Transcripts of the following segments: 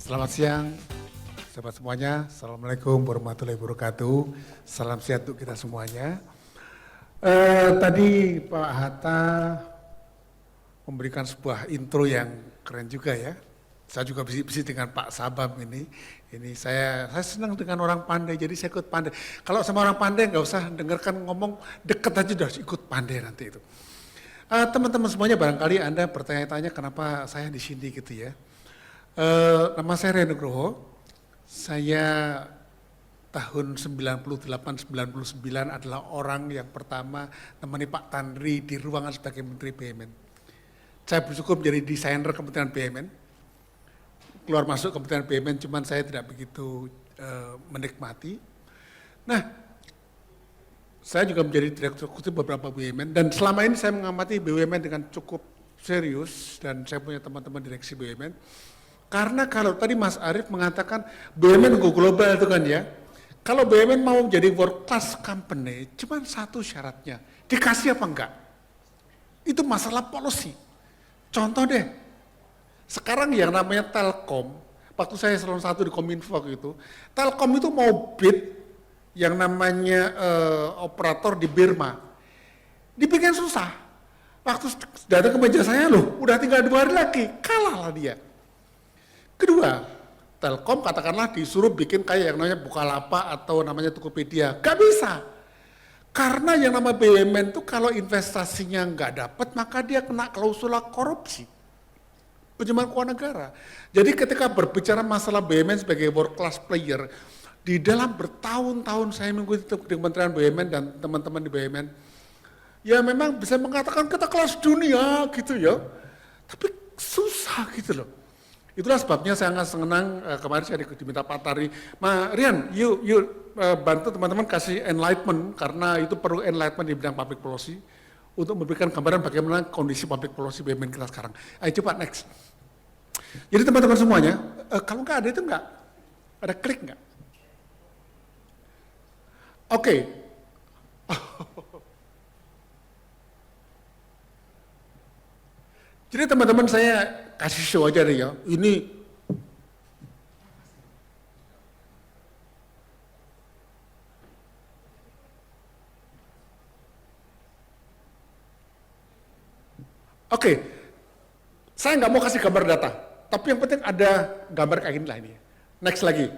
Selamat siang, sahabat semuanya. Assalamualaikum warahmatullahi wabarakatuh. Salam sehat untuk kita semuanya. Tadi Pak Hatta memberikan sebuah intro yang keren juga ya. Saya juga bisik-bisik dengan Pak Sabam ini. Saya senang dengan orang pandai, jadi saya ikut pandai. Kalau sama orang pandai nggak usah dengarkan ngomong, deket aja udah ikut pandai nanti itu. Teman-teman semuanya barangkali Anda bertanya-tanya kenapa saya di sini gitu ya. Nama saya Rian Nugroho. Saya tahun 98-99 adalah orang yang pertama menemani Pak Tanri di ruangan sebagai Menteri BUMN. Saya bersyukur menjadi desainer Kementerian BUMN. Keluar masuk Kementerian BUMN, cuman saya tidak begitu menikmati. Nah, saya juga menjadi direktur eksekutif beberapa BUMN, dan selama ini saya mengamati BUMN dengan cukup serius, dan saya punya teman-teman direksi BUMN. Karena kalau tadi Mas Arief mengatakan BUMN go global itu kan ya, kalau BUMN mau menjadi world class company, cuma satu syaratnya, dikasih apa enggak? Itu masalah policy. Contoh deh, sekarang yang namanya Telkom, waktu saya eselon 1 di Kominfo waktu itu, Telkom itu mau bid yang namanya operator di Burma, dibikin susah. Waktu datang ke meja saya, loh udah tinggal 2 hari lagi, kalah lah dia. Kedua, Telkom katakanlah disuruh bikin kayak yang namanya Bukalapak atau namanya Tokopedia, gak bisa. Karena yang namanya BUMN itu kalau investasinya nggak dapat, maka dia kena klausul korupsi, penjerumuskan keuangan negara. Jadi ketika berbicara masalah BUMN sebagai world class player, di dalam bertahun-tahun saya mengikuti di Kementerian BUMN dan teman-teman di BUMN, ya memang bisa mengatakan kita kelas dunia gitu ya, tapi susah gitu loh. Itulah sebabnya saya sangat senang kemarin saya diminta Pak Tari, Rian, yuk bantu teman-teman kasih enlightenment, karena itu perlu enlightenment di bidang public policy untuk memberikan gambaran bagaimana kondisi public policy BUMN kita sekarang. Ayo cepat next. Jadi teman-teman semuanya, kalau nggak ada itu nggak, ada klik nggak? Oke. Jadi teman-teman saya kasih show aja deh ya, ini oke, saya nggak mau kasih gambar data, tapi yang penting ada gambar kayak gini lah ini. Next lagi.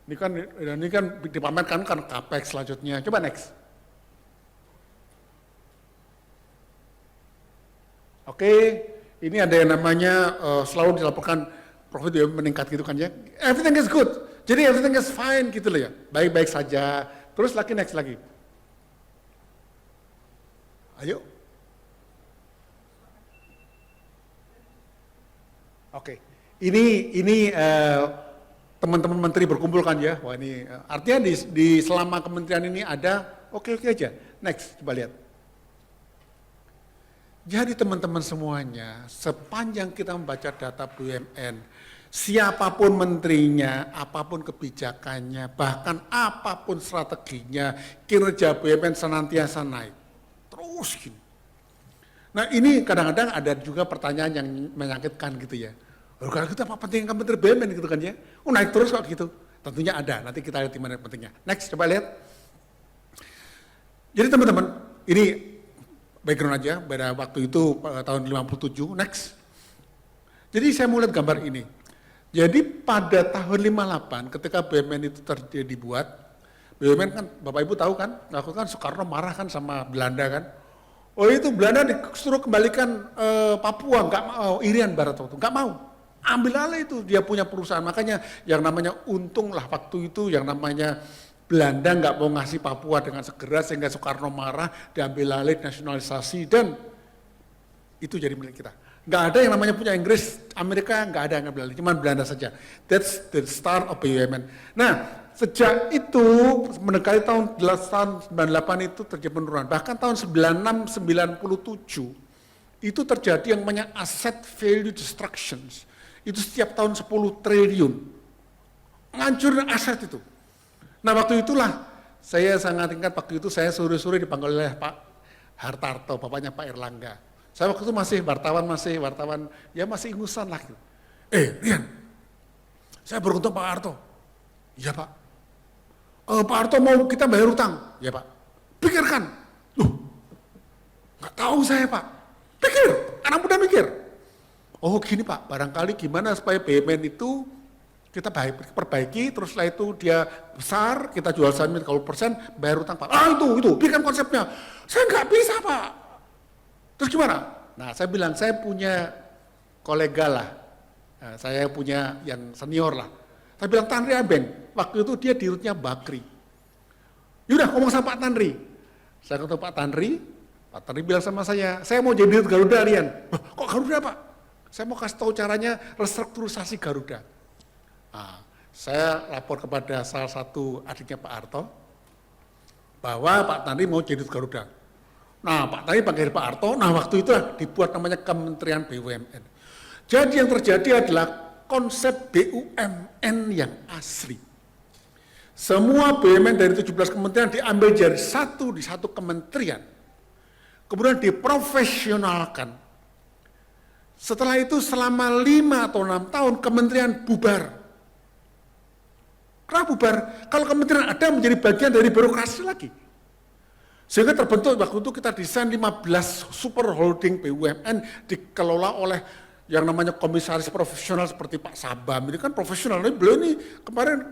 Ini kan dipamerkan kan capex selanjutnya. Coba next. Oke, ini ada yang namanya selalu dilaporkan profit dia meningkat gitu kan ya. Everything is good. Jadi everything is fine gitu loh ya. Baik-baik saja. Terus lagi next lagi. Ayo. Oke. Ini teman-teman menteri berkumpul kan ya. Wah ini artinya di selama kementerian ini ada oke aja. Next, coba lihat. Jadi teman-teman semuanya, sepanjang kita membaca data BUMN, siapapun menterinya, apapun kebijakannya, bahkan apapun strateginya, kinerja BUMN senantiasa naik. Terus gini. Nah ini kadang-kadang ada juga pertanyaan yang menyakitkan gitu ya. Kalau kita apa pentingnya Menteri BUMN gitu kan ya? Naik terus kok gitu. Tentunya ada, nanti kita lihat di mana pentingnya. Next, coba lihat. Jadi teman-teman, ini background aja, pada waktu itu tahun 57, next. Jadi saya mau lihat gambar ini. Jadi pada tahun 58 ketika BUMN itu dibuat, BUMN kan Bapak Ibu tahu kan, waktu kan Soekarno marah kan sama Belanda kan. Oh itu Belanda disuruh kembalikan Papua, nggak mau, Irian Barat waktu, nggak mau. Ambil alih itu, dia punya perusahaan, makanya yang namanya untung lah waktu itu, yang namanya Belanda nggak mau ngasih Papua dengan segera sehingga Soekarno marah, diambil alih nasionalisasi dan itu jadi milik kita. Nggak ada yang namanya punya Inggris, Amerika nggak ada yang ngambil alih, cuma Belanda saja. That's the start of BUMN. Nah sejak itu mendekati tahun 98 itu terjadi penurunan. Bahkan tahun 96-97 itu terjadi yang namanya asset value destructions. Itu setiap tahun 10 triliun. Ngancurin aset itu. Nah waktu itulah saya sangat ingat waktu itu saya sore-sore dipanggil oleh Pak Hartarto, bapaknya Pak Erlangga. Saya waktu itu masih wartawan ya masih ingusan lah. Rian, Saya beruntung Pak Harto. Iya Pak. Pak Harto mau kita bayar utang. Ya Pak. Pikirkan. Loh, nggak tahu saya Pak. Pikir, anak muda mikir. Oh gini Pak, barangkali gimana supaya BUMN itu kita perbaiki, terus setelah itu dia besar, kita jual saham 30%, bayar utang Pak. Itu, bikin konsepnya. Saya nggak bisa Pak. Terus gimana? Nah saya bilang, saya punya kolega lah. Nah, saya punya yang senior lah. Saya bilang, Tanri Abeng, waktu itu dia dirutnya Bakri. Yaudah ngomong sama Pak Tanri. Saya ketemu Pak Tanri bilang sama saya mau jadi dirut Garuda Rian. Kok Garuda Pak? Saya mau kasih tahu caranya restrukturisasi Garuda. Nah, saya lapor kepada salah satu adiknya Pak Harto, bahwa Pak Tanri mau jadi dirut Garuda. Nah Pak Tanri panggil Pak Harto, nah waktu itu dibuat namanya Kementerian BUMN. Jadi yang terjadi adalah konsep BUMN yang asli. Semua BUMN dari 17 kementerian diambil jadi di satu kementerian. Kemudian diprofesionalkan. Setelah itu selama 5 atau 6 tahun kementerian bubar. Kenapa bubar? Kalau kementerian ada menjadi bagian dari birokrasi lagi. Sehingga terbentuk waktu itu kita desain 15 super holding BUMN dikelola oleh yang namanya komisaris profesional seperti Pak Sabam. Ini kan profesional, beliau ini kemarin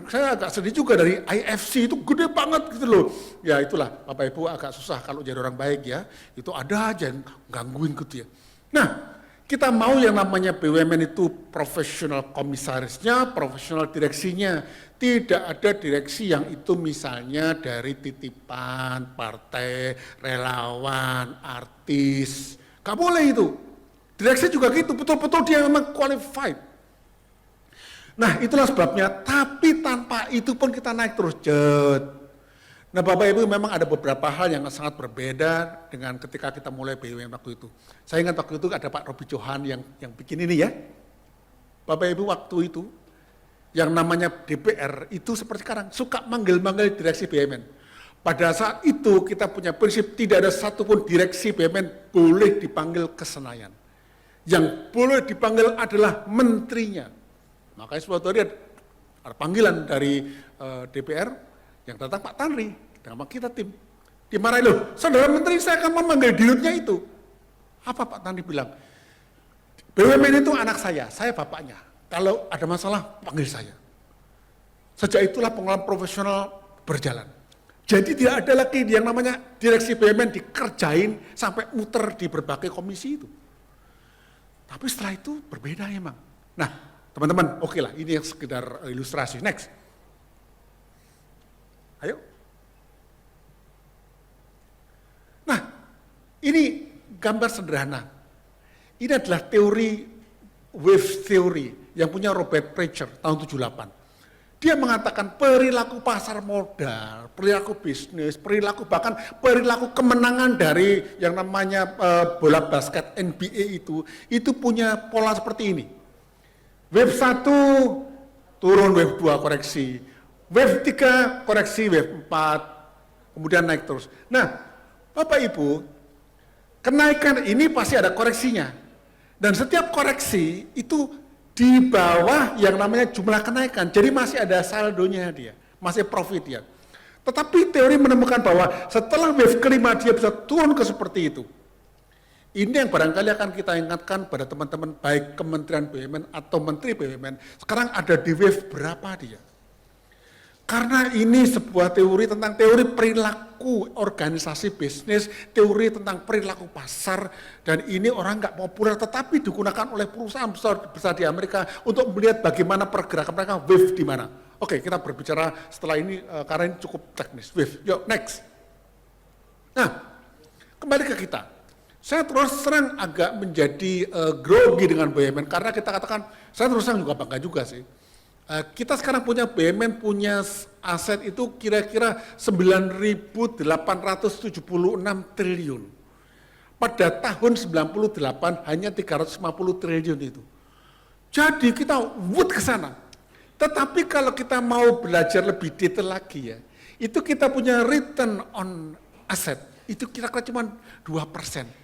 saya agak sedih juga dari IFC, itu gede banget gitu loh. Ya itulah Bapak Ibu agak susah kalau jadi orang baik ya, itu ada aja yang gangguin gitu ya. Nah kita mau yang namanya BUMN itu profesional komisarisnya, profesional direksinya. Tidak ada direksi yang itu misalnya dari titipan, partai, relawan, artis. Gak boleh itu. Direksi juga gitu, betul-betul dia memang qualified. Nah itulah sebabnya, tapi tanpa itu pun kita naik terus. Nah Bapak Ibu memang ada beberapa hal yang sangat berbeda dengan ketika kita mulai BUMN waktu itu. Saya ingat waktu itu ada Pak Robi Johan yang bikin ini ya. Bapak Ibu waktu itu, yang namanya DPR itu seperti sekarang, suka manggil-manggil direksi BUMN. Pada saat itu kita punya prinsip tidak ada satupun direksi BUMN boleh dipanggil ke Senayan. Yang boleh dipanggil adalah menterinya. Makanya suatu hari ada panggilan dari DPR yang datang Pak Tanri, sama kita tim. Dimarahin, loh, saudara menteri saya akan memanggil dirutnya itu. Apa Pak Tanri bilang? BUMN itu anak saya bapaknya. Kalau ada masalah, panggil saya. Sejak itulah pengalaman profesional berjalan. Jadi tidak ada lagi yang namanya direksi BUMN dikerjain sampai muter di berbagai komisi itu. Tapi setelah itu berbeda emang. Nah, teman-teman, oke lah, ini yang sekedar ilustrasi. Next. Ayo. Nah, ini gambar sederhana. Ini adalah teori wave theory yang punya Robert Preacher tahun 78. Dia mengatakan perilaku pasar modal, perilaku bisnis, perilaku bahkan perilaku kemenangan dari yang namanya bola basket NBA itu punya pola seperti ini. Wave 1 turun, wave 2 koreksi, wave 3 koreksi, wave 4 kemudian naik terus. Nah, Bapak Ibu, kenaikan ini pasti ada koreksinya. Dan setiap koreksi itu di bawah yang namanya jumlah kenaikan, jadi masih ada saldonya dia, masih profit dia. Tetapi teori menemukan bahwa setelah wave kelima dia bisa turun ke seperti itu. Ini yang barangkali akan kita ingatkan pada teman-teman baik Kementerian BUMN atau Menteri BUMN, sekarang ada di wave berapa dia. Karena ini sebuah teori tentang teori perilaku organisasi bisnis, teori tentang perilaku pasar, dan ini orang nggak populer tetapi digunakan oleh perusahaan besar di Amerika untuk melihat bagaimana pergerakan mereka wave di mana. Oke, kita berbicara setelah ini karena ini cukup teknis. Wave, yuk next. Nah, kembali ke kita. Saya terus terang agak menjadi grogi dengan BUMN karena kita katakan, saya terus terang juga bangga juga sih. Kita sekarang punya BUMN punya aset itu kira-kira 9.876 triliun. Pada tahun 98 hanya 350 triliun itu. Jadi kita ke sana. Tetapi kalau kita mau belajar lebih detail lagi ya, itu kita punya return on asset, itu kira-kira cuma 2%.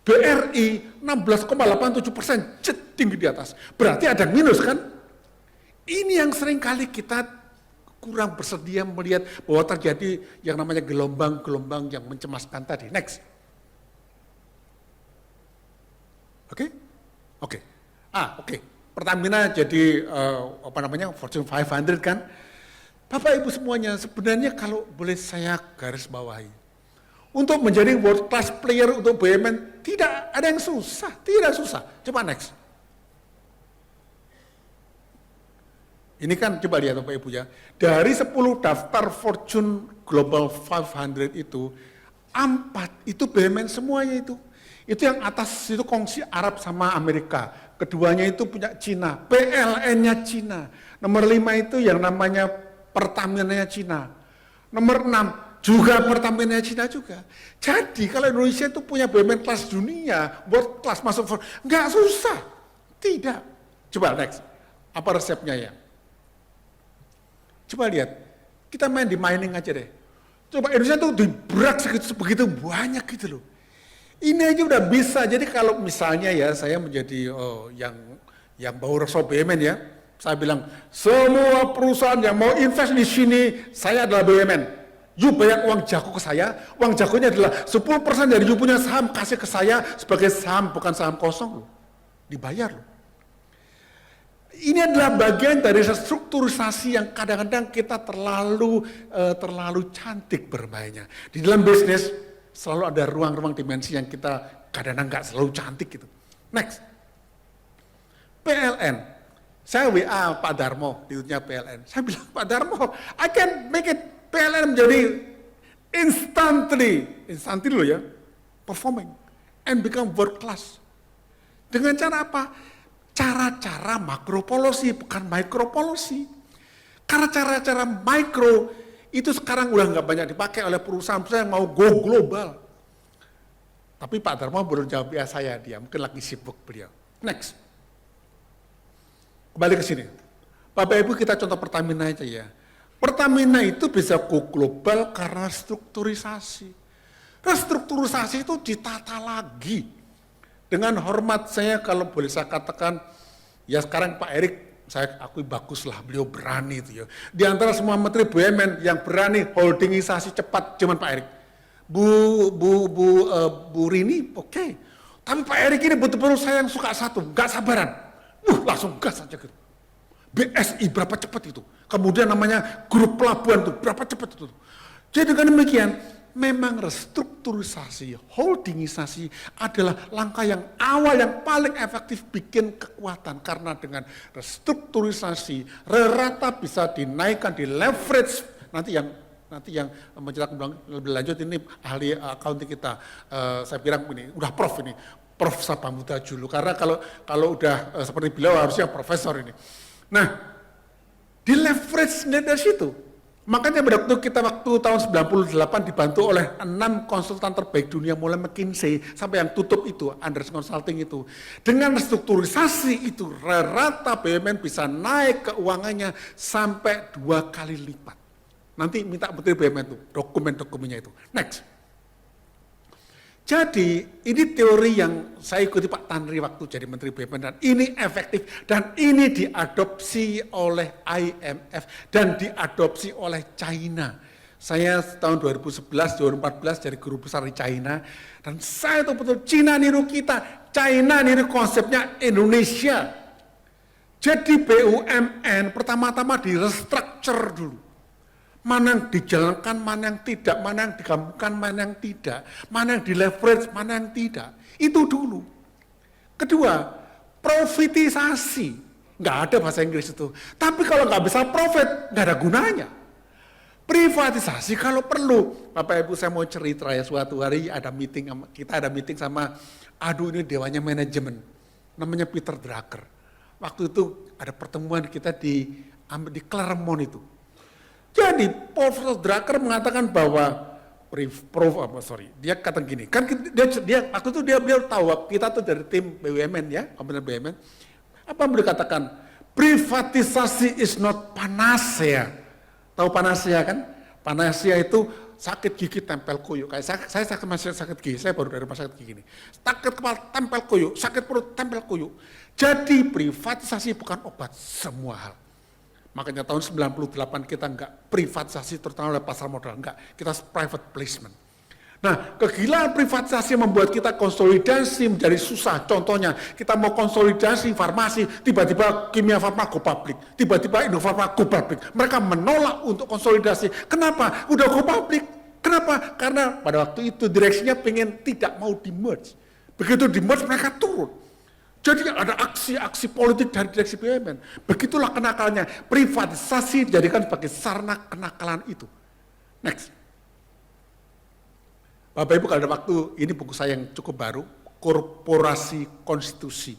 BRI 16,87%, tinggi di atas. Berarti ada yang minus kan? Ini yang sering kali kita kurang bersedia melihat bahwa terjadi yang namanya gelombang-gelombang yang mencemaskan tadi. Next. Oke? Oke. Oke. Pertamina jadi Fortune 500 kan. Bapak Ibu semuanya, sebenarnya kalau boleh saya garis bawahi, untuk menjadi world class player untuk BUMN tidak ada yang susah, tidak susah. Coba next. Ini kan coba lihat Bapak Ibu ya, dari 10 daftar Fortune Global 500 itu, 4 itu BUMN semuanya itu. Itu yang atas itu kongsi Arab sama Amerika, keduanya itu punya Cina, PLN-nya Cina. Nomor 5 itu yang namanya Pertamina-nya Cina. Nomor 6 juga Pertamina Cina juga. Jadi kalau Indonesia itu punya BUMN kelas dunia, world class masuk, nggak susah. Tidak. Coba next. Apa resepnya ya? Coba lihat. Kita main di mining aja deh. Coba Indonesia tuh dibrak begitu banyak gitu loh. Ini aja udah bisa. Jadi kalau misalnya ya saya menjadi yang bau rasa BUMN ya. Saya bilang, semua perusahaan yang mau invest di sini, saya adalah BUMN. You bayar uang jago ke saya, uang jagonya adalah 10% dari you punya saham, kasih ke saya sebagai saham, bukan saham kosong loh. Dibayar loh. Ini adalah bagian dari restrukturisasi yang kadang-kadang kita terlalu cantik bermainnya. Di dalam bisnis selalu ada ruang-ruang dimensi yang kita kadang-kadang nggak selalu cantik gitu. Next. PLN. Saya WA Pak Darmo, dirutnya PLN. Saya bilang, Pak Darmo, I can make it PLN menjadi instantly loh ya, performing and become world class. Dengan cara apa? Cara-cara makro policy, bukan micro policy. Karena cara-cara micro itu sekarang udah nggak banyak dipakai oleh perusahaan-perusahaan yang mau go global. Tapi Pak Darmo belum jawab ya saya, dia mungkin lagi sibuk beliau. Next. Kembali ke sini. Bapak Ibu kita contoh Pertamina aja ya. Pertamina itu bisa go global karena strukturisasi. Restrukturisasi itu ditata lagi. Dengan hormat saya kalau boleh saya katakan, ya sekarang Pak Erik saya akui baguslah beliau berani itu ya. Di antara semua menteri BUMN yang berani holdingisasi cepat cuman Pak Erik. Bu Rini oke. Tapi Pak Erik ini betul-betul saya yang suka satu, nggak sabaran. Langsung gas aja gitu. BSI berapa cepat itu. Kemudian namanya grup pelabuhan itu berapa cepat itu. Jadi dengan demikian, memang restrukturisasi, holdingisasi adalah langkah yang awal yang paling efektif bikin kekuatan. Karena dengan restrukturisasi, rata bisa dinaikkan, di leverage. Nanti yang menjelaskan lebih lanjut ini ahli accounting kita, saya bilang ini, udah prof ini. Prof Sapamuda Julu, karena kalau udah seperti beliau harusnya profesor ini. Nah, di leverage dari situ. Makanya pada waktu tahun 98 dibantu oleh 6 konsultan terbaik dunia mulai McKinsey sampai yang tutup itu, Andersen Consulting itu. Dengan restrukturisasi itu rata BUMN bisa naik keuangannya sampai 2 kali lipat. Nanti minta Menteri BUMN itu, dokumen-dokumennya itu. Next. Jadi ini teori yang saya ikuti Pak Tanri waktu jadi Menteri BUMN dan ini efektif dan ini diadopsi oleh IMF dan diadopsi oleh China. Saya tahun 2011-2014 jadi guru besar di China dan saya tahu betul China niru kita, China niru konsepnya Indonesia. Jadi BUMN pertama-tama di restructure dulu. Mana yang dijalankan, mana yang tidak, mana yang digabungkan, mana yang tidak, mana yang di leverage, mana yang tidak. Itu dulu. Kedua, profitisasi. Nggak ada bahasa Inggris itu. Tapi kalau nggak bisa profit, nggak ada gunanya. Privatisasi kalau perlu. Bapak Ibu saya mau cerita ya, suatu hari kita ada meeting sama, ini dewanya manajemen. Namanya Peter Drucker. Waktu itu ada pertemuan kita di Claremont itu. Jadi Profesor Drucker mengatakan bahwa dia kata gini, kan dia waktu itu beliau tahu kita tuh dari tim BUMN ya, komponen BUMN. Apa beliau katakan? Privatisasi is not panacea. Tahu panacea kan? Panacea itu sakit gigi tempel kuyuk. Kayak saya masih sakit gigi, saya baru dari rumah sakit gigi ini. Sakit kepala tempel kuyuk, sakit perut tempel kuyuk. Jadi privatisasi bukan obat semua hal. Makanya tahun 98 kita enggak privatisasi terutama oleh pasar modal, enggak. Kita private placement. Nah, kegilaan privatisasi membuat kita konsolidasi menjadi susah. Contohnya, kita mau konsolidasi farmasi, tiba-tiba Kimia Farma go public, tiba-tiba Indofarma go public. Mereka menolak untuk konsolidasi. Kenapa? Udah go public. Kenapa? Karena pada waktu itu direksinya pengen tidak mau di-merge. Begitu di-merge mereka turun. Jadi ada aksi-aksi politik dari direksi BUMN. Begitulah kenakalannya. Privatisasi dijadikan sebagai sarana kenakalan itu. Next. Bapak Ibu kalau ada waktu, ini buku saya yang cukup baru, Korporasi Konstitusi.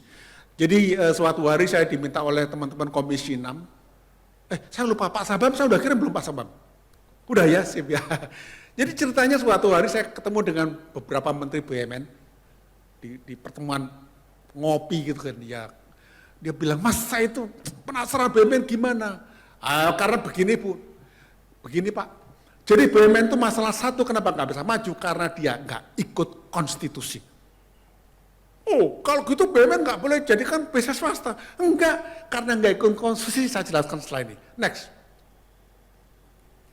Jadi suatu hari saya diminta oleh teman-teman Komisi 6, saya lupa Pak Sabam, saya udah kirim belum Pak Sabam? Udah ya, sip ya. Jadi ceritanya suatu hari saya ketemu dengan beberapa menteri BUMN di pertemuan ngopi gitu kan, dia bilang, Mas saya itu penasaran BUMN gimana? Karena begini Bu, begini Pak, jadi BUMN itu masalah satu kenapa nggak bisa maju, karena dia nggak ikut konstitusi. Oh kalau gitu BUMN nggak boleh jadikan bisnis swasta. Enggak, karena nggak ikut konstitusi, saya jelaskan setelah ini. Next.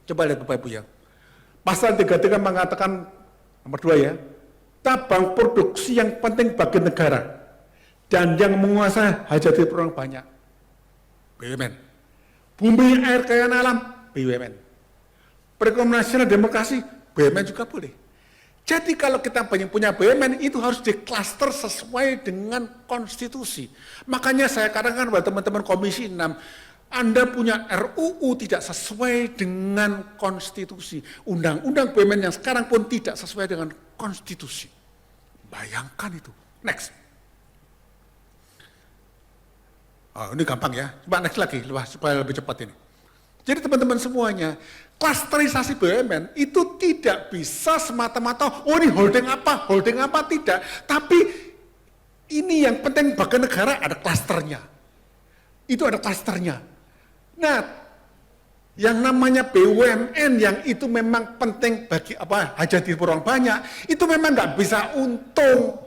Coba lihat Bapak Ibu ya. Pasal 33 mengatakan, nomor 2 ya, tabang produksi yang penting bagi negara dan yang menguasai hajat hidup orang banyak, BUMN. Bumi, air, kekayaan alam, BUMN. Perekonomian nasional demokrasi, BUMN juga boleh. Jadi kalau kita punya BUMN itu harus diklaster sesuai dengan konstitusi. Makanya saya katakan kepada teman-teman Komisi 6, Anda punya RUU tidak sesuai dengan konstitusi. Undang-undang BUMN yang sekarang pun tidak sesuai dengan konstitusi. Bayangkan itu. Next. Oh, ini gampang ya, coba next lagi supaya lebih cepat ini. Jadi teman-teman semuanya, klasterisasi BUMN itu tidak bisa semata-mata, oh ini holding apa tidak. Tapi ini yang penting bagi negara ada klasternya. Itu ada klasternya. Nah, yang namanya BUMN yang itu memang penting bagi hajat hidup orang banyak, itu memang nggak bisa untung.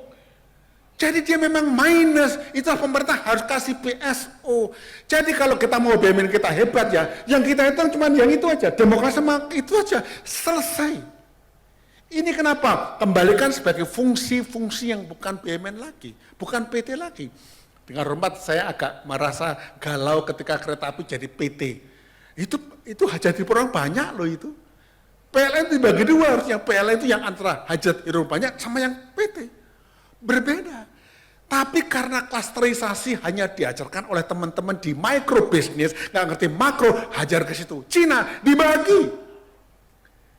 Jadi dia memang minus, itulah pemerintah harus kasih PSO. Jadi kalau kita mau BUMN kita hebat ya, yang kita hitung cuma yang itu aja, demokrasi itu aja, selesai. Ini kenapa? Kembalikan sebagai fungsi-fungsi yang bukan BUMN lagi, bukan PT lagi. Dengan hormat saya agak merasa galau ketika kereta api jadi PT. Itu hajat hidup orang banyak loh itu. PLN dibagi dua harusnya, PLN itu yang antara hajat hidup banyak sama yang PT. Berbeda. Tapi karena klasterisasi hanya diajarkan oleh teman-teman di micro business, nggak ngerti makro, hajar ke situ. Cina dibagi.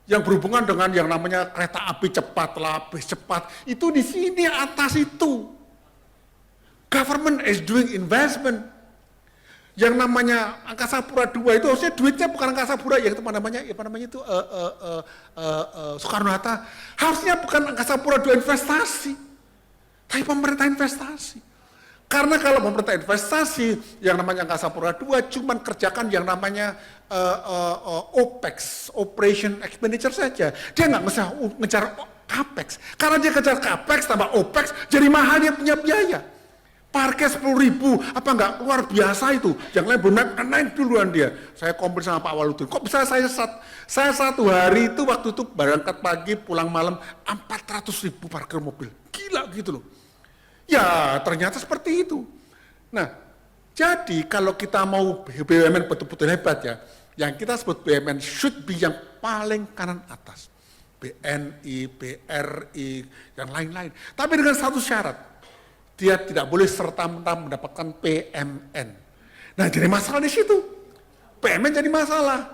Yang berhubungan dengan yang namanya kereta api cepat lah, bis cepat, itu di sini atas itu. Government is doing investment. Yang namanya Angkasa Pura II itu harusnya duitnya bukan Angkasa Pura, yang itu namanya itu Soekarno-Hatta. Harusnya bukan Angkasa Pura II investasi. Tapi pemerintah investasi. Karena kalau pemerintah investasi, yang namanya Angkasa Pura II cuma kerjakan yang namanya OPEX, Operation Expenditure saja. Dia nggak bisa ngejar CAPEX. Karena dia kejar CAPEX tambah OPEX, jadi mahal dia punya biaya. Parkir 10.000, apa nggak luar biasa itu. Yang lain benar naik duluan dia. Saya komplain sama Pak Waludin, kok bisa saya satu hari itu waktu itu berangkat pagi pulang malam 400.000 parkir mobil. Gila gitu loh. Ya ternyata seperti itu. Nah jadi kalau kita mau BUMN betul-betul hebat ya, yang kita sebut BUMN should be yang paling kanan atas. BNI, BRI, yang lain-lain. Tapi dengan satu syarat, dia tidak boleh serta-merta mendapatkan PMN. Nah jadi masalah di situ. PMN jadi masalah.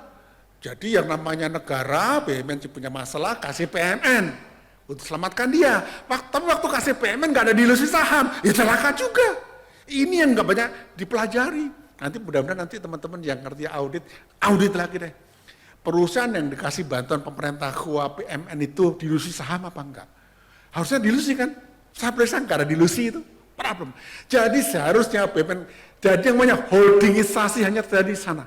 Jadi yang namanya negara, BUMN punya masalah, kasih PMN. Untuk selamatkan dia. Tapi waktu kasih PMN nggak ada dilusi saham, ya celaka juga. Ini yang nggak banyak dipelajari. Nanti mudah-mudahan nanti teman-teman yang ngerti audit lagi deh. Perusahaan yang dikasih bantuan pemerintah KUA PMN itu dilusi saham apa enggak? Harusnya dilusi kan? Saya periksa nggak ada dilusi itu. Problem. Jadi seharusnya BUMN, jadi yang namanya holdingisasi hanya terjadi di sana.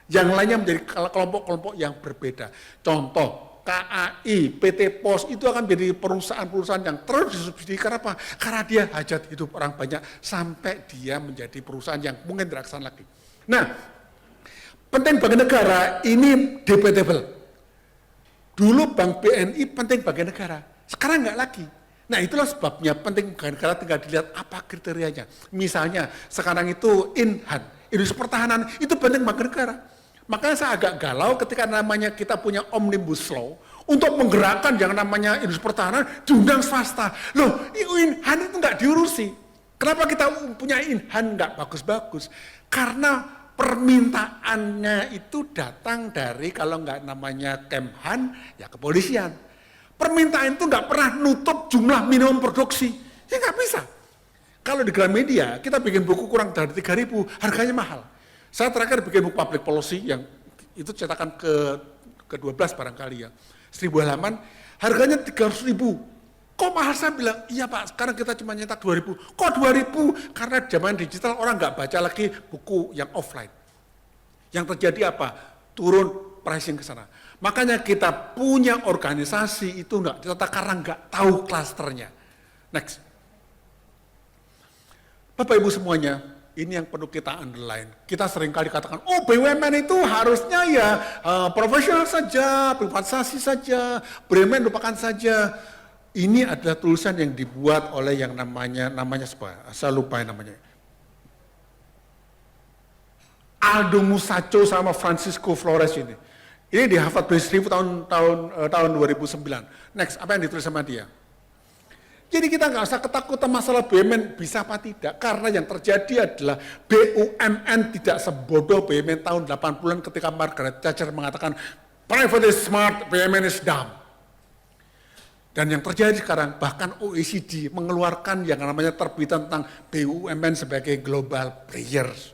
Yang lainnya menjadi kelompok-kelompok yang berbeda. Contoh, KAI, PT POS itu akan menjadi perusahaan-perusahaan yang terus disubsidi. Karena apa? Karena dia hajat hidup orang banyak sampai dia menjadi perusahaan yang mungkin tidak kesana lagi. Nah, penting bagi negara, ini debatable. Dulu Bank BNI penting bagi negara, sekarang nggak lagi. Nah itulah sebabnya penting bagi negara, tinggal dilihat apa kriterianya. Misalnya sekarang itu industri pertahanan itu penting bagi negara. Makanya saya agak galau ketika namanya kita punya Omnibus Law untuk menggerakkan yang namanya industri pertahanan diundang swasta. Loh, Inhan itu nggak diurusi. Kenapa kita punya Inhan nggak bagus-bagus? Karena permintaannya itu datang dari kalau nggak namanya Kemhan, ya kepolisian. Permintaan itu nggak pernah nutup jumlah minimum produksi. Ya nggak bisa. Kalau di Gramedia, kita bikin buku kurang dari 3.000, harganya mahal. Saya terakhir bikin buku public policy yang itu cetakan ke-12 barangkali ya. 1.000 halaman, harganya 300.000. Kok mahal? Saya bilang, iya Pak, sekarang kita cuma nyetak 2.000. Kok 2.000? Karena zaman digital orang nggak baca lagi buku yang offline. Yang terjadi apa? Turun pricing ke sana. Makanya kita punya organisasi itu enggak ditata karena nggak tahu klasternya. Next. Bapak Ibu semuanya, ini yang perlu kita underline. Kita seringkali katakan, oh BUMN itu harusnya ya profesional saja, privatisasi saja, BUMN lupakan saja. Ini adalah tulisan yang dibuat oleh yang namanya apa? Saya lupa yang namanya. Aldo Musacho sama Francisco Flores ini. Ini di Harvard Business Review tahun 2009. Next, apa yang ditulis sama dia? Jadi kita nggak usah ketakutan masalah BUMN bisa apa tidak, karena yang terjadi adalah BUMN tidak sebodoh BUMN tahun 80-an ketika Margaret Thatcher mengatakan private is smart, BUMN is dumb. Dan yang terjadi sekarang bahkan OECD mengeluarkan yang namanya terbitan tentang BUMN sebagai global players.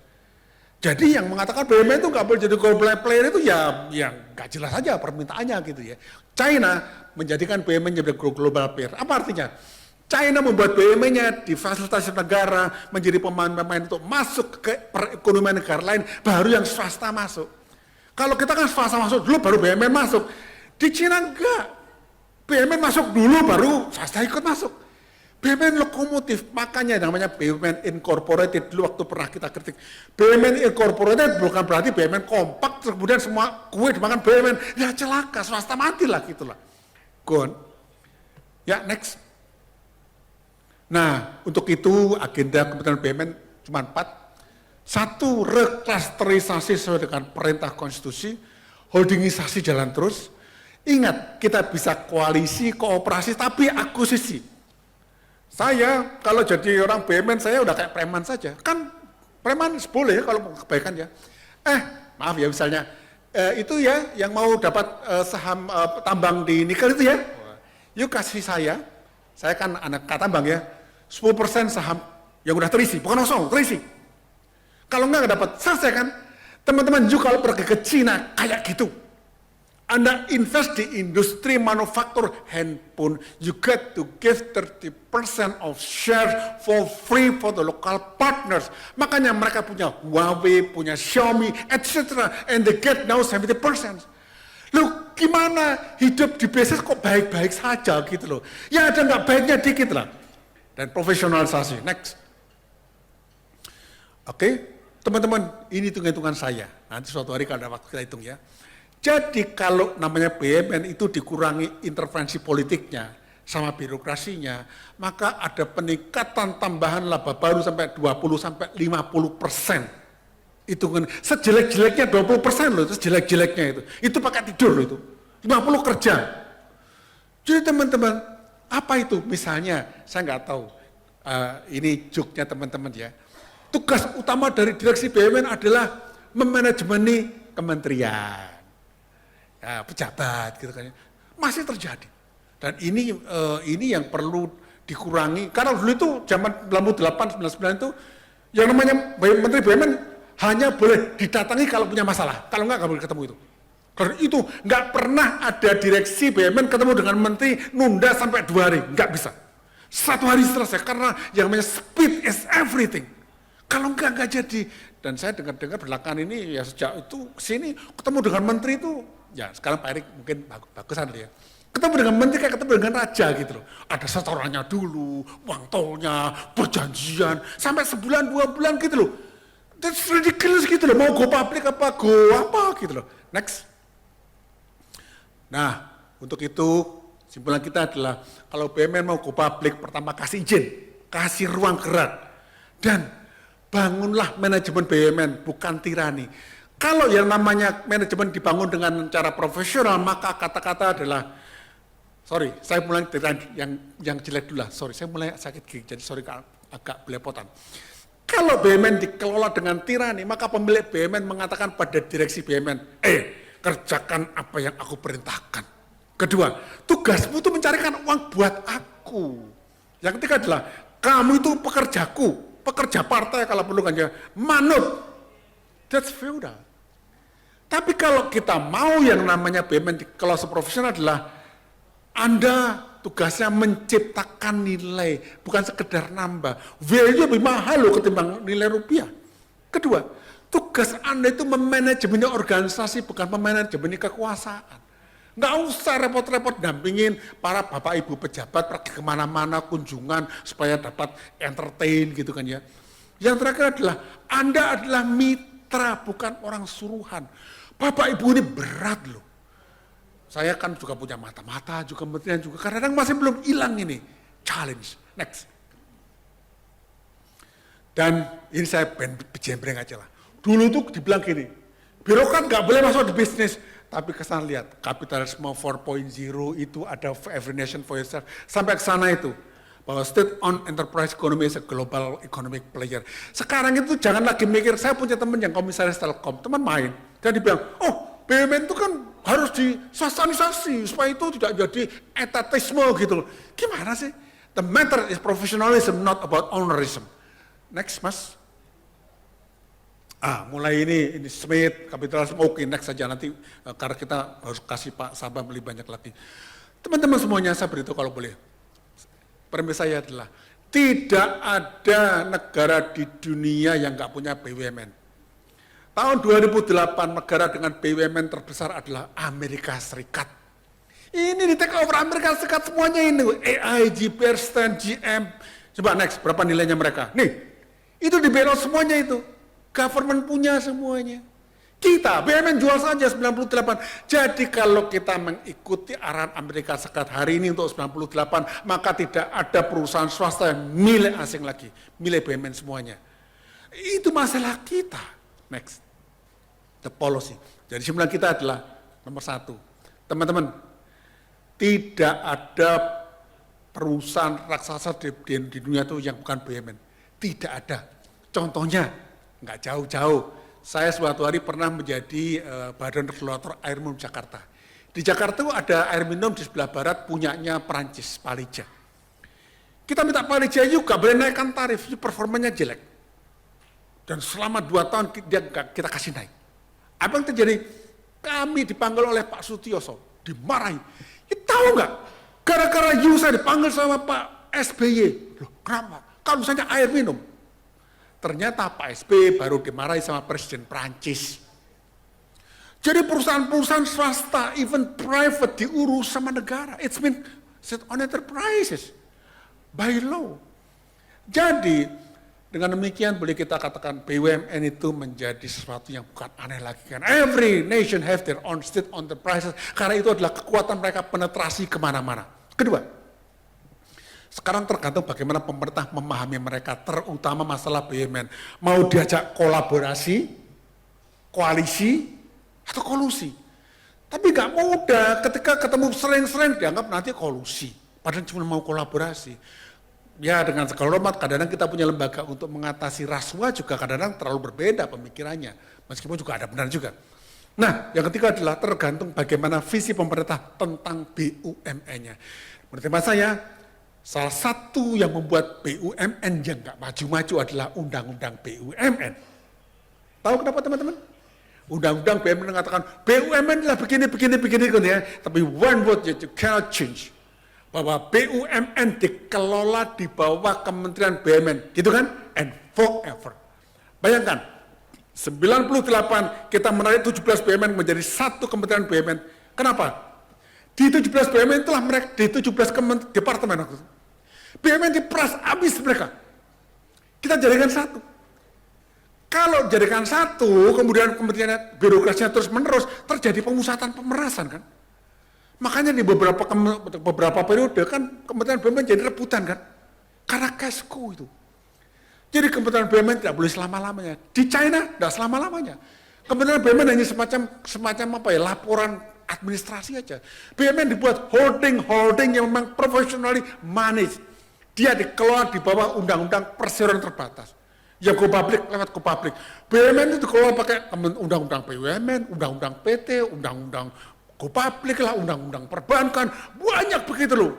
Jadi yang mengatakan BUMN itu nggak boleh jadi global player itu ya yang nggak jelas saja permintaannya gitu ya. China menjadikan BUMN jadi global player. Apa artinya? China membuat BUMN-nya difasilitasi negara menjadi pemain-pemain untuk masuk ke perekonomian negara lain, baru yang swasta masuk. Kalau kita kan swasta masuk dulu baru BUMN masuk. Di China enggak. BUMN masuk dulu baru swasta ikut masuk. BUMN lokomotif, makanya namanya BUMN Incorporated dulu waktu pernah kita kritik. BUMN Incorporated bukan berarti BUMN kompak, kemudian semua kue dimakan BUMN. Ya celaka, swasta mati lah gitu lah. Go on. Ya next. Nah, untuk itu agenda Kementerian BUMN cuma 4. 1, reklasterisasi sesuai dengan perintah konstitusi, holdingisasi jalan terus. Ingat, kita bisa koalisi, kooperasi, tapi akuisisi. Saya kalau jadi orang BUMN saya udah kayak preman saja. Kan preman boleh ya kalau mau kebaikan ya. Maaf ya misalnya, itu ya yang mau dapat saham tambang di nikel itu ya. Yuk kasih saya kan anak tambang ya. 10% saham yang udah terisi, bukan kosong, terisi. Kalau enggak dapat, selesai kan? Teman-teman juga kalau pergi ke Cina kayak gitu. Anda invest di industri manufaktur handphone, you get to give 30% of shares for free for the local partners. Makanya mereka punya Huawei, punya Xiaomi, etc. And they get now 70%. Loh gimana hidup di bisnis kok baik-baik saja gitu loh. Ya ada nggak baiknya dikit lah. Dan profesionalisasi, next. Oke, teman-teman, ini hitung-hitungan saya. Nanti suatu hari kalau ada waktu kita hitung ya. Jadi kalau namanya BUMN itu dikurangi intervensi politiknya sama birokrasinya, maka ada peningkatan tambahan laba baru sampai 20-50%. Itu kan sejelek-jeleknya 20% loh, itu sejelek-jeleknya itu. Itu pakai tidur loh itu. 50 kerja. Jadi teman-teman, apa itu? Misalnya, saya nggak tahu, ini joke-nya teman-teman ya. Tugas utama dari direksi BUMN adalah memanajemeni kementerian, ya, pejabat gitu kan. Masih terjadi. Dan ini yang perlu dikurangi. Karena dulu itu zaman 98, 99 itu, yang namanya Menteri BUMN hanya boleh didatangi kalau punya masalah. Kalau nggak boleh ketemu itu. Karena itu nggak pernah ada direksi BUMN ketemu dengan menteri nunda sampai 2 hari, nggak bisa. 1 hari selesai karena yang namanya speed is everything. Kalau nggak jadi. Dan saya dengar belakangan ini ya sejak itu sini ketemu dengan menteri itu, ya sekarang Pak Erik mungkin bagusan ya. Ketemu dengan menteri kayak ketemu dengan raja gitu loh. Ada setorannya dulu, uang tolnya, perjanjian, sampai sebulan 2 bulan gitu loh. That's ridiculous gitu loh, mau go public apa, go apa gitu loh. Next. Nah, untuk itu simpulan kita adalah kalau BUMN mau go public, pertama kasih izin, kasih ruang gerak, dan bangunlah manajemen BUMN, bukan tirani. Kalau yang namanya manajemen dibangun dengan cara profesional, maka kata-kata adalah, sorry, saya mulai dari yang jelek dulu lah, sorry, saya mulai sakit gigi, jadi sorry agak belepotan. Kalau BUMN dikelola dengan tirani, maka pemilik BUMN mengatakan pada direksi BUMN, kerjakan apa yang aku perintahkan. Kedua, tugasmu itu mencarikan uang buat aku. Yang ketiga adalah, kamu itu pekerjaku, pekerja partai kalau perlu kan ya, manut. That's feudal. Tapi kalau kita mau yang namanya BUMN dikelola seprofesional adalah, Anda tugasnya menciptakan nilai, bukan sekedar nambah. Value lebih mahal loh ketimbang nilai rupiah. Kedua, tugas Anda itu memanajemen organisasi, bukan memanajemen kekuasaan. Nggak usah repot-repot dampingin para bapak ibu pejabat pergi kemana-mana, kunjungan, supaya dapat entertain gitu kan ya. Yang terakhir adalah, Anda adalah mitra, bukan orang suruhan. Bapak ibu ini berat loh. Saya kan juga punya mata-mata, juga kementerian juga, kadang-kadang masih belum hilang ini. Challenge. Next. Dan ini saya bejembreng aja lah. Dulu tuh dibilang gini, birokrat nggak boleh masuk di bisnis. Tapi kesana lihat, kapitalisme 4.0 itu ada every nation for yourself. Sampai ke sana itu. Bahwa state-owned enterprise economy is a global economic player. Sekarang itu jangan lagi mikir, saya punya teman yang komisaris Telkom, teman main. Dan dia bilang, BUMN itu kan harus diswastanisasi supaya itu tidak jadi etatisme gitu. Gimana sih? The matter is professionalism, not about ownerism. Next, Mas. Mulai ini Smith, kapitalisme, oke, next saja nanti karena kita harus kasih Pak Sabah beli banyak lagi. Teman-teman semuanya saya beritahu kalau boleh. Premis saya adalah tidak ada negara di dunia yang nggak punya BUMN. Tahun 2008 negara dengan BUMN terbesar adalah Amerika Serikat. Ini di take over Amerika Serikat semuanya ini. AIG, Bear Stearns, GM. Coba next, berapa nilainya mereka? Nih, itu di bailout semuanya itu. Government punya semuanya. Kita, BUMN jual saja 98. Jadi kalau kita mengikuti arahan Amerika Serikat hari ini untuk 98, maka tidak ada perusahaan swasta yang milik asing lagi. Milik BUMN semuanya. Itu masalah kita. Next. The policy. Jadi simpulan kita adalah nomor 1. Teman-teman, tidak ada perusahaan raksasa di dunia itu yang bukan BUMN. Tidak ada. Contohnya, nggak jauh-jauh. Saya suatu hari pernah menjadi badan regulator air minum Jakarta. Di Jakarta itu ada air minum di sebelah barat punyanya Perancis, Palija. Kita minta Palija juga boleh naikkan tarif, performanya jelek. Dan selama 2 tahun kita kasih naik. Apa yang terjadi? Kami dipanggil oleh Pak Sutioso, dimarahi. Ya, tahu nggak? Gara-gara saya dipanggil sama Pak SBY. Loh, kenapa? Kalau misalnya air minum. Ternyata Pak SBY baru dimarahi sama Presiden Prancis. Jadi perusahaan-perusahaan swasta, even private, diurus sama negara. It's been set on enterprises by law. Jadi dengan demikian boleh kita katakan BUMN itu menjadi sesuatu yang bukan aneh lagi kan. Every nation have their own state enterprises, karena itu adalah kekuatan mereka penetrasi kemana-mana. Kedua, sekarang tergantung bagaimana pemerintah memahami mereka, terutama masalah BUMN. Mau diajak kolaborasi, koalisi, atau kolusi. Tapi nggak mudah, ketika ketemu sering-sering dianggap nanti kolusi, padahal cuma mau kolaborasi. Ya dengan segala hormat, kadang-kadang kita punya lembaga untuk mengatasi rasuah juga kadang-kadang terlalu berbeda pemikirannya, meskipun juga ada benar juga. Nah, yang ketiga adalah tergantung bagaimana visi pemerintah tentang BUMN-nya. Menurut hemat saya, salah satu yang membuat BUMN yang nggak maju-maju adalah Undang-Undang BUMN. Tahu kenapa teman-teman? Undang-Undang BUMN mengatakan BUMN adalah begini, ya. Tapi one word you cannot change. Bahwa BUMN dikelola di bawah Kementerian BUMN, gitu kan? And forever. Bayangkan, 98 kita menarik 17 BUMN menjadi satu Kementerian BUMN. Kenapa? Di 17 BUMN itulah mereka, di 17 departemen. BUMN diperas habis mereka. Kita jadikan satu. Kalau dijadikan satu, kemudian birokrasinya terus menerus, terjadi pemusatan pemerasan kan. Makanya di beberapa periode kan Kementerian BUMN jadi rebutan kan, karena cash cow itu. Jadi Kementerian BUMN tidak boleh selama-lamanya. Di China tidak selama-lamanya. Kementerian BUMN hanya semacam apa ya, laporan administrasi aja. BUMN dibuat holding yang memang professionally managed. Dia dikelola di bawah undang-undang perseroan terbatas. Ya go public lewat go public. BUMN itu dikelola pakai undang-undang BUMN, undang-undang PT, undang-undang go public lah, undang-undang perbankan, banyak begitu loh.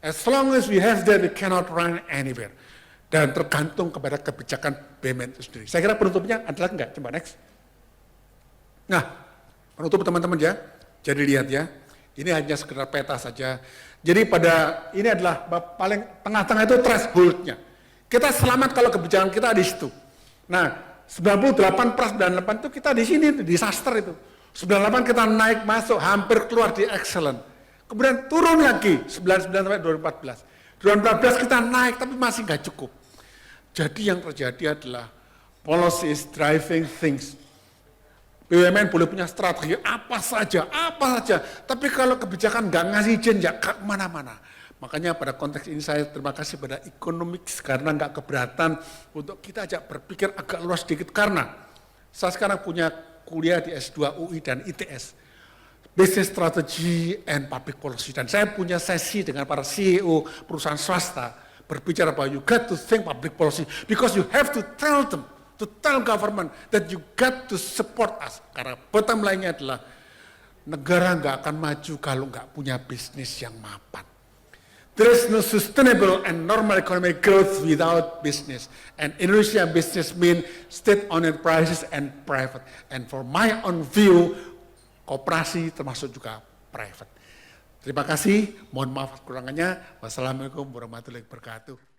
As long as we have that, we cannot run anywhere. Dan tergantung kepada kebijakan BUMN itu sendiri. Saya kira penutupnya adalah enggak, coba next. Nah, penutup teman-teman ya, jadi lihat ya, ini hanya sekedar peta saja. Jadi pada, ini adalah paling tengah-tengah itu threshold-nya. Kita selamat kalau kebijakan kita di situ. Nah, 98+98 itu kita di sini, disaster itu. 98 kita naik masuk, hampir keluar di excellent. Kemudian turun lagi, 99 sampai 2014. 2014 kita naik, tapi masih nggak cukup. Jadi yang terjadi adalah policy is driving things. BUMN boleh punya strategi apa saja, tapi kalau kebijakan nggak ngasih izin ya kemana-mana. Makanya pada konteks ini saya terima kasih pada Economics karena nggak keberatan untuk kita ajak berpikir agak luas sedikit, karena saya sekarang punya kuliah di S2 UI dan ITS, Business Strategy and Public Policy, dan saya punya sesi dengan para CEO perusahaan swasta berbicara bahwa you got to think public policy because you have to tell them, to tell government that you got to support us. Karena bottom line-nya adalah negara nggak akan maju kalau nggak punya bisnis yang mapan. There is no sustainable and normal economic growth without business. And Indonesia business mean state-owned enterprises and private. And for my own view, koperasi termasuk juga private. Terima kasih, mohon maaf kekurangannya. Wassalamualaikum warahmatullahi wabarakatuh.